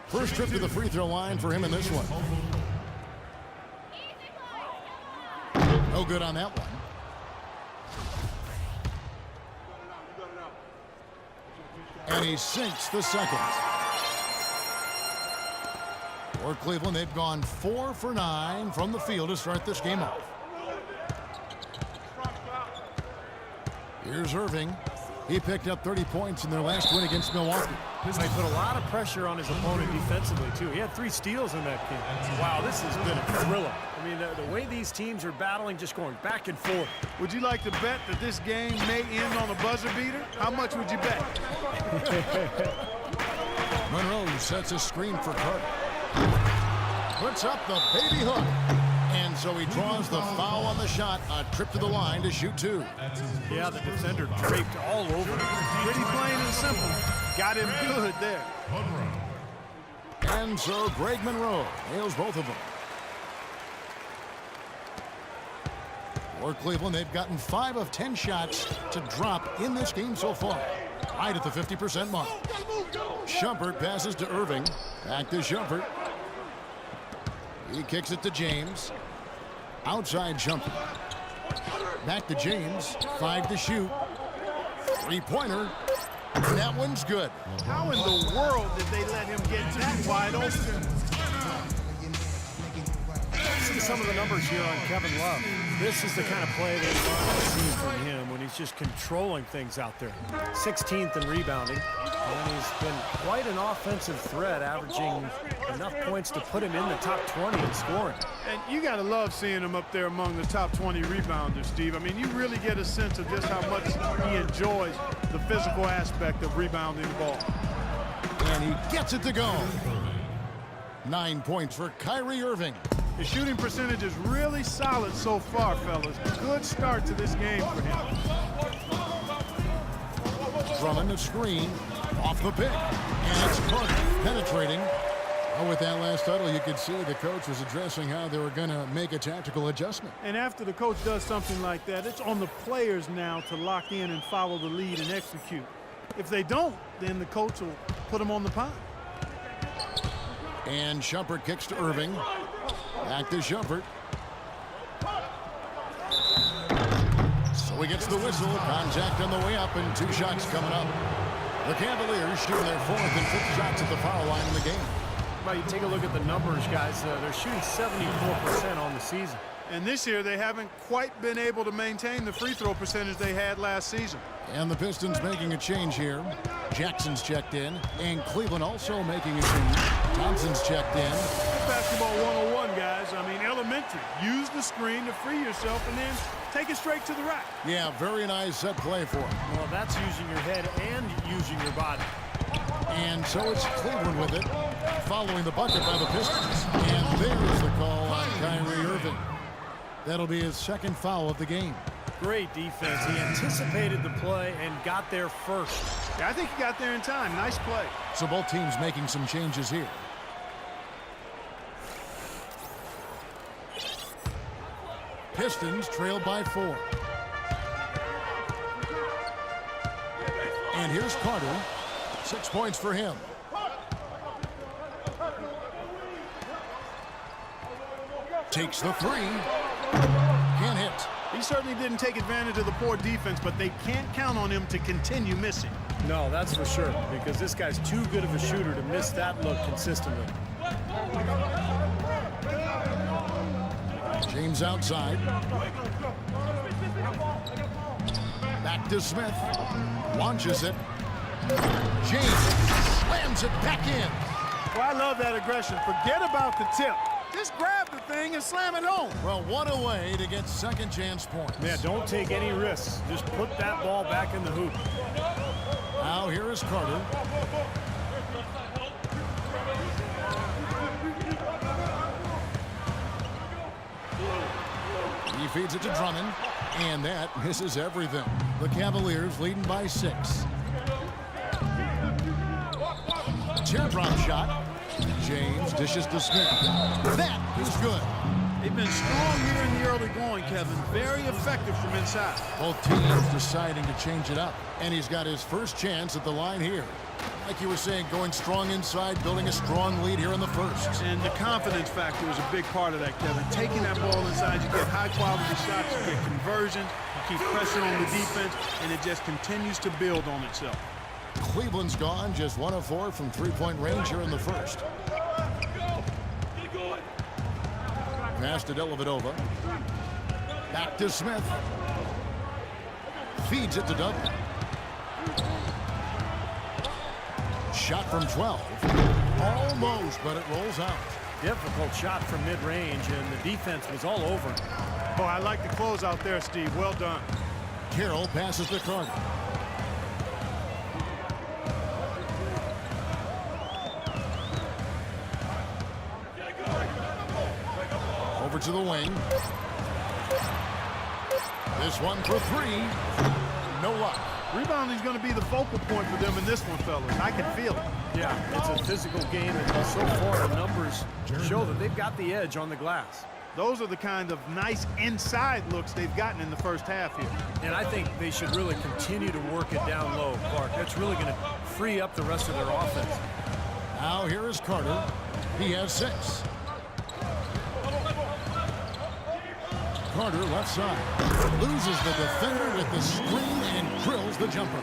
First trip to the free throw line for him in this one. No good on that one. And he sinks the second. For Cleveland, they've gone 4 for 9 from the field to start this game off. Here's Irving. He picked up 30 points in their last win against Milwaukee. They put a lot of pressure on his opponent defensively, too. He had 3 steals in that game. Wow, this has been a thriller. I mean, the way these teams are battling, just going back and forth. Would you like to bet that this game may end on a buzzer beater? How much would you bet? Monroe sets a screen for Carter. Puts up the baby hook. And so he draws the foul on the shot. A trip to the line to shoot 2. Yeah, the defender draped all over him. Pretty plain and simple. Got him good there. And so Greg Monroe nails both of them. For Cleveland, they've gotten 5 of 10 shots to drop in this game so far. Right at the 50% mark. Shumpert passes to Irving. Back to Shumpert. He kicks it to James. Outside Shumpert. Back to James. 5 to shoot. 3-pointer. And that one's good. How in the world did they let him get that wide open? See some of the numbers here on Kevin Love. This is the kind of play that want to see from him when he's just controlling things out there. 16th in rebounding. And he's been quite an offensive threat, averaging enough points to put him in the top 20 in scoring. And you got to love seeing him up there among the top 20 rebounders, Steve. I mean, you really get a sense of just how much he enjoys the physical aspect of rebounding the ball. And he gets it to go. 9 points for Kyrie Irving. His shooting percentage is really solid so far, fellas. Good start to this game for him. Drummond the screen. Off the pick. And it's Carter penetrating. Oh, with that last huddle, you could see the coach was addressing how they were going to make a tactical adjustment. And after the coach does something like that, it's on the players now to lock in and follow the lead and execute. If they don't, then the coach will put them on the pine. And Shumpert kicks to Irving. Back to Shumpert. So he gets the whistle. Contact on the way up and 2 shots coming up. The Cavaliers shooting their 4th and 5th shots at the foul line in the game. Well, you take a look at the numbers, guys. They're shooting 74% on the season. And this year, they haven't quite been able to maintain the free throw percentage they had last season. And the Pistons making a change here. Jackson's checked in. And Cleveland also making a change. Thompson's checked in. Basketball 101, guys. I mean, elementary. Use the screen to free yourself and then take it straight to the rack. Yeah, very nice set play for him. Well, that's using your head and using your body. And so it's Cleveland with it, following the bucket by the Pistons. And there's the call on Kyrie Irving. That'll be his 2nd foul of the game. Great defense. He anticipated the play and got there first. Yeah, I think he got there in time. Nice play. So both teams making some changes here. Pistons trail by 4. And here's Carter. 6 points for him. Takes the 3. Can't hit. He certainly didn't take advantage of the poor defense, but they can't count on him to continue missing. No, that's for sure, because this guy's too good of a shooter to miss that look consistently. James outside. Back to Smith. Launches it. James slams it back in. Well, I love that aggression. Forget about the tip. Just grab the thing and slam it home. Well, what a way to get second chance points. Yeah, don't take any risks. Just put that ball back in the hoop. Now here is Carter. He feeds it to Drummond, and that misses everything. The Cavaliers leading by 6. Teardrop shot. James dishes to Smith. That is good. They've been strong here in the early going, Kevin. Very effective from inside. Both teams deciding to change it up. And he's got his first chance at the line here. Like you were saying, going strong inside, building a strong lead here in the first. And the confidence factor is a big part of that, Kevin. Taking that ball inside, you get high-quality shots, you get conversions, you keep pressure on the defense, and it just continues to build on itself. Cleveland's gone just 1 of 4 from three-point range here in the first. Pass to Dellavedova. Back to Smith. Feeds it to Dudley. Shot from 12. Almost, but it rolls out. Difficult shot from mid-range, and the defense was all over it. Oh, I like the close out there, Steve. Well done. Carroll passes to Carter. Over to the wing. This one for 3. No luck. Rebounding is going to be the focal point for them in this one, fellas. I can feel it. Yeah, it's a physical game, and so far the numbers show that they've got the edge on the glass. Those are the kind of nice inside looks they've gotten in the first half here. And I think they should really continue to work it down low, Clark. That's really going to free up the rest of their offense. Now here is Carter. He has 6. Carter left side. Loses the defender with the screen and drills the jumper.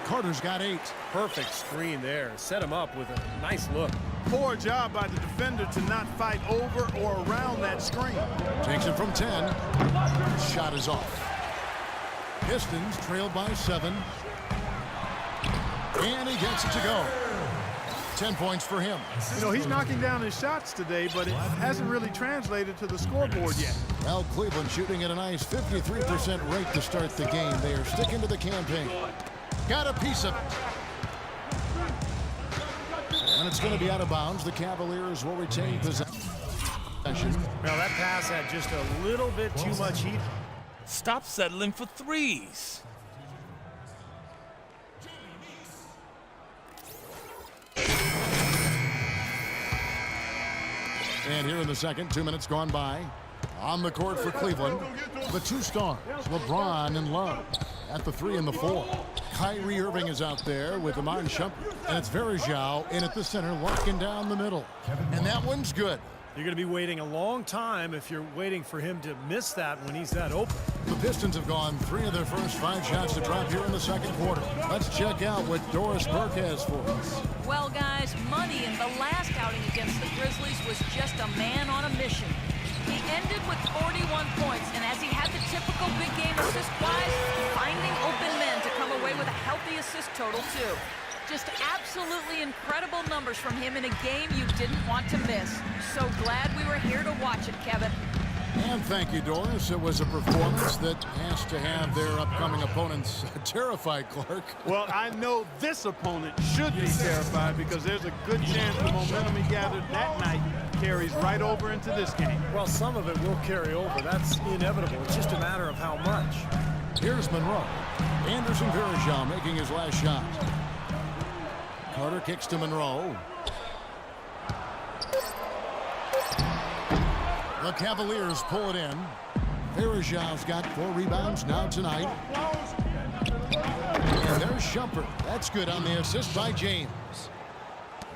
Carter's got 8. Perfect screen there. Set him up with a nice look. Poor job by the defender to not fight over or around that screen. Takes it from 10. Shot is off. Pistons trailed by 7. And he gets it to go. 10 points for him. You know, he's knocking down his shots today, but it hasn't really translated to the scoreboard yet. Well, Cleveland shooting at a nice 53% rate to start the game. They are sticking to the campaign. Got a piece of it. And it's going to be out of bounds. The Cavaliers will retain possession. Now that pass had just a little bit too much heat. Stop settling for threes. And here in the second, 2 minutes gone by. On the court for Cleveland, the 2 stars, LeBron and Love. At the 3 and the 4. Kyrie Irving is out there with Iman Shumpert. And it's Varejao in at the center, locking down the middle. And that one's good. You're going to be waiting a long time if you're waiting for him to miss that when he's that open. The Pistons have gone 3 of their first 5 shots to drop here in the second quarter. Let's check out what Doris Burke has for us. Well, guys, Money in the last outing against the Grizzlies was just a man on a mission. He ended with 41 points, and as he had the typical big game assist-wise, finding open men to come away with a healthy assist total, too. Just absolutely incredible numbers from him in a game you didn't want to miss. So glad we were here to watch it, Kevin. And thank you, Doris. It was a performance that has to have their upcoming opponents terrified, Clark. Well, I know this opponent should be terrified because there's a good chance the momentum he gathered that night carries right over into this game. Well, some of it will carry over. That's inevitable. It's just a matter of how much. Here's Monroe. Anderson Varejao making his last shot. Carter kicks to Monroe. The Cavaliers pull it in. Varejao's got 4 rebounds now tonight. And there's Shumpert. That's good on the assist by James.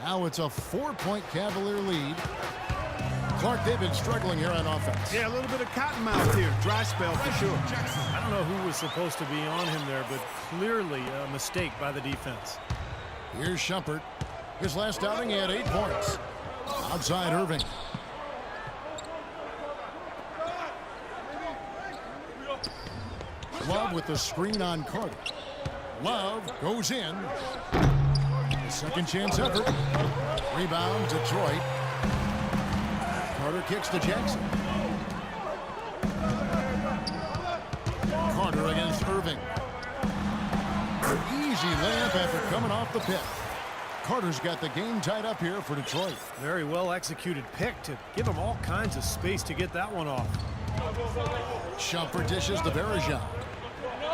Now it's a 4-point Cavalier lead. Clark, they've been struggling here on offense. Yeah, a little bit of cotton mouth here. Dry spell for sure. I don't know who was supposed to be on him there, but clearly a mistake by the defense. Here's Shumpert. His last outing, he had 8 points. Outside Irving. Love with the screen on Carter. Love goes in. Second chance effort. Rebound, Detroit. Carter kicks to Jackson. Carter against Irving. Easy layup after coming off the pick. Carter's got the game tied up here for Detroit. Very well executed pick to give him all kinds of space to get that one off. Shumpert dishes to Varejao.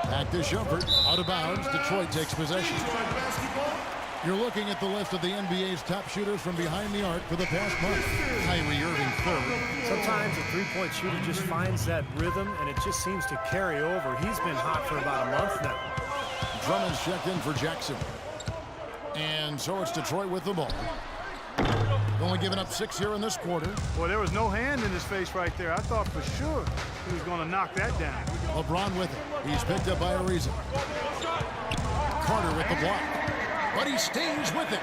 Back to Shumpert, out of bounds. Detroit takes possession. You're looking at the list of the NBA's top shooters from behind the arc for the past month. Kyrie Irving third. Sometimes a three-point shooter just finds that rhythm, and it just seems to carry over. He's been hot for about a month now. Drummond's checked in for Jackson. And so it's Detroit with the ball. Only giving up 6 here in this quarter. Well, there was no hand in his face right there. I thought for sure he was going to knock that down. LeBron with it. He's picked up by Ariza. Carter with the block. But he stays with it.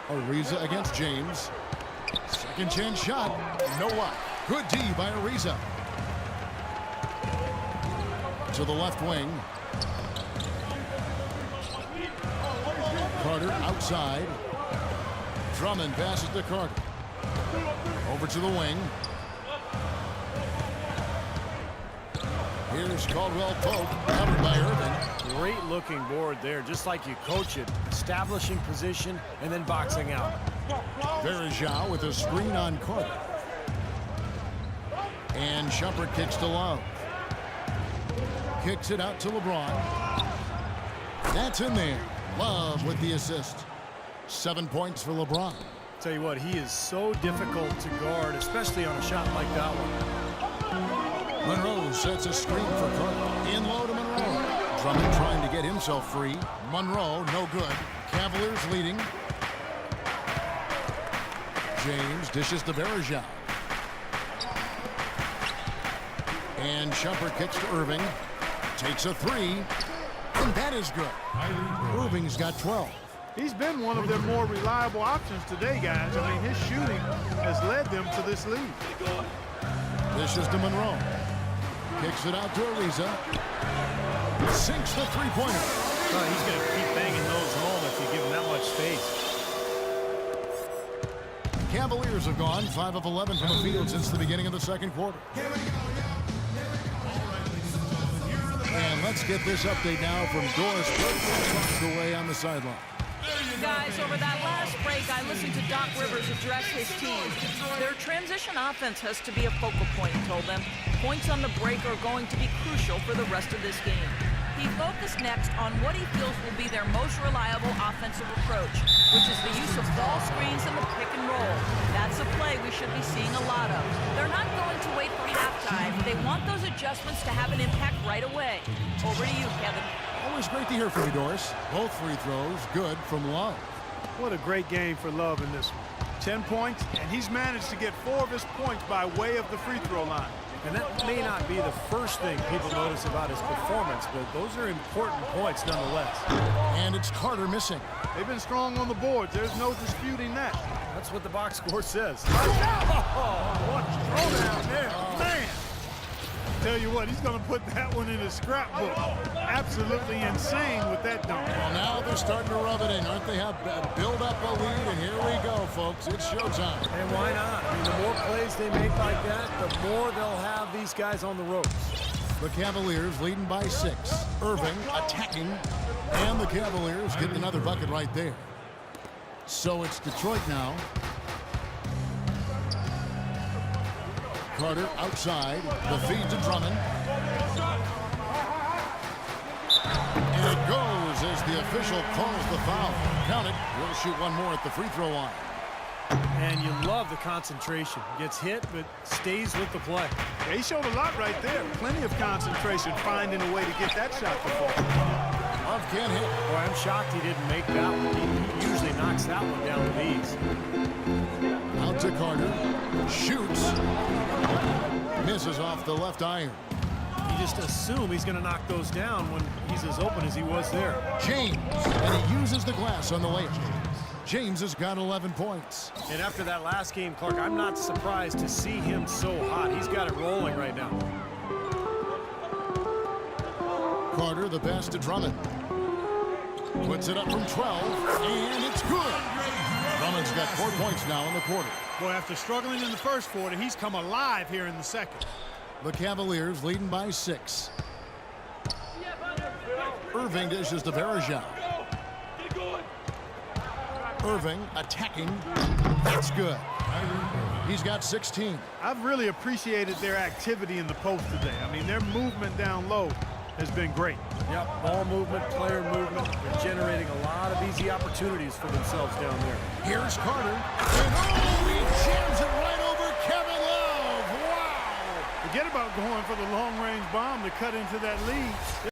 Ariza against James. Second chance shot. No luck. Good D by Ariza. To the left wing. Carter outside. Drummond passes to Carter. Over to the wing. Here's Caldwell Pope, covered by Irving. Great looking board there, just like you coach it. Establishing position and then boxing out. Verjao with a screen on Carter. And Shumpert kicks to Love. Kicks it out to LeBron. That's in there. Love with the assist. 7 points for LeBron. Tell you what, he is so difficult to guard, especially on a shot like that one. Monroe sets a screen for Carter. In low to Monroe. Drummond trying to get himself free. Monroe, no good. Cavaliers leading. James dishes to Verjao. And Shumpert kicks to Irving. Takes a three. And that is good. Irving's got 12. He's been one of their more reliable options today, guys. I mean, his shooting has led them to this lead. Dishes to Monroe. Kicks it out to Ariza. Sinks the three-pointer. Oh, he's going to keep banging those home if you give him that much space. Cavaliers have gone 5 of 11 from the field since the beginning of the second quarter. And let's get this update now from Doris Burke away on the sideline. Guys, over that last break, I listened to Doc Rivers address his team. Their transition offense has to be a focal point, he told them. Points on the break are going to be crucial for the rest of this game. He focused next on what he feels will be their most reliable offensive approach, which is the use of ball screens and the pick and roll. That's a play we should be seeing a lot of. They're not going to wait for halftime. They want those adjustments to have an impact right away. Over to you, Kevin. Always great to hear from you, Doris. Both free throws good from Love. What a great game for Love in this one. 10 points, and he's managed to get 4 of his points by way of the free throw line. And that may not be the first thing people notice about his performance, but those are important points nonetheless. And it's Carter missing. They've been strong on the boards. There's no disputing that. That's what the box score says. What throwdown there, man! Tell you what, he's going to put that one in his scrapbook. Absolutely insane with that dunk. Well, now they're starting to rub it in, aren't they? Have build up a lead, and here we go, folks. It's showtime. And why not? I mean, the more plays they make like that, the more they'll have these guys on the ropes. The Cavaliers leading by 6. Irving attacking, and the Cavaliers getting another bucket right there. So it's Detroit now. Carter outside. The feed to Drummond. And it goes as the official calls the foul. Count it. We'll shoot one more at the free throw line. And you love the concentration. Gets hit, but stays with the play. Yeah, he showed a lot right there. Plenty of concentration, finding a way to get that shot to fall. Love can't hit. Boy, I'm shocked he didn't make that one. He usually knocks that one down with ease. Out to Carter. Shoots. Misses off the left iron. You just assume he's going to knock those down when he's as open as he was there. James. And he uses the glass on the layup. James has got 11 points. And after that last game, Clark, I'm not surprised to see him so hot. He's got it rolling right now. Carter, the pass to Drummond. Puts it up from 12, and it's good. Drummond's got 4 points now in the quarter. Boy, after struggling in the first quarter, he's come alive here in the second. The Cavaliers leading by 6. Irving dishes to Verjao. Irving attacking. That's good. He's got 16. I've really appreciated their activity in the post today. I mean, their movement down low has been great. Yep, ball movement, player movement. They're generating a lot of easy opportunities for themselves down there. Here's Carter. And oh, he jams it right over Kevin Love. Wow. Forget about going for the long-range bomb to cut into that lead.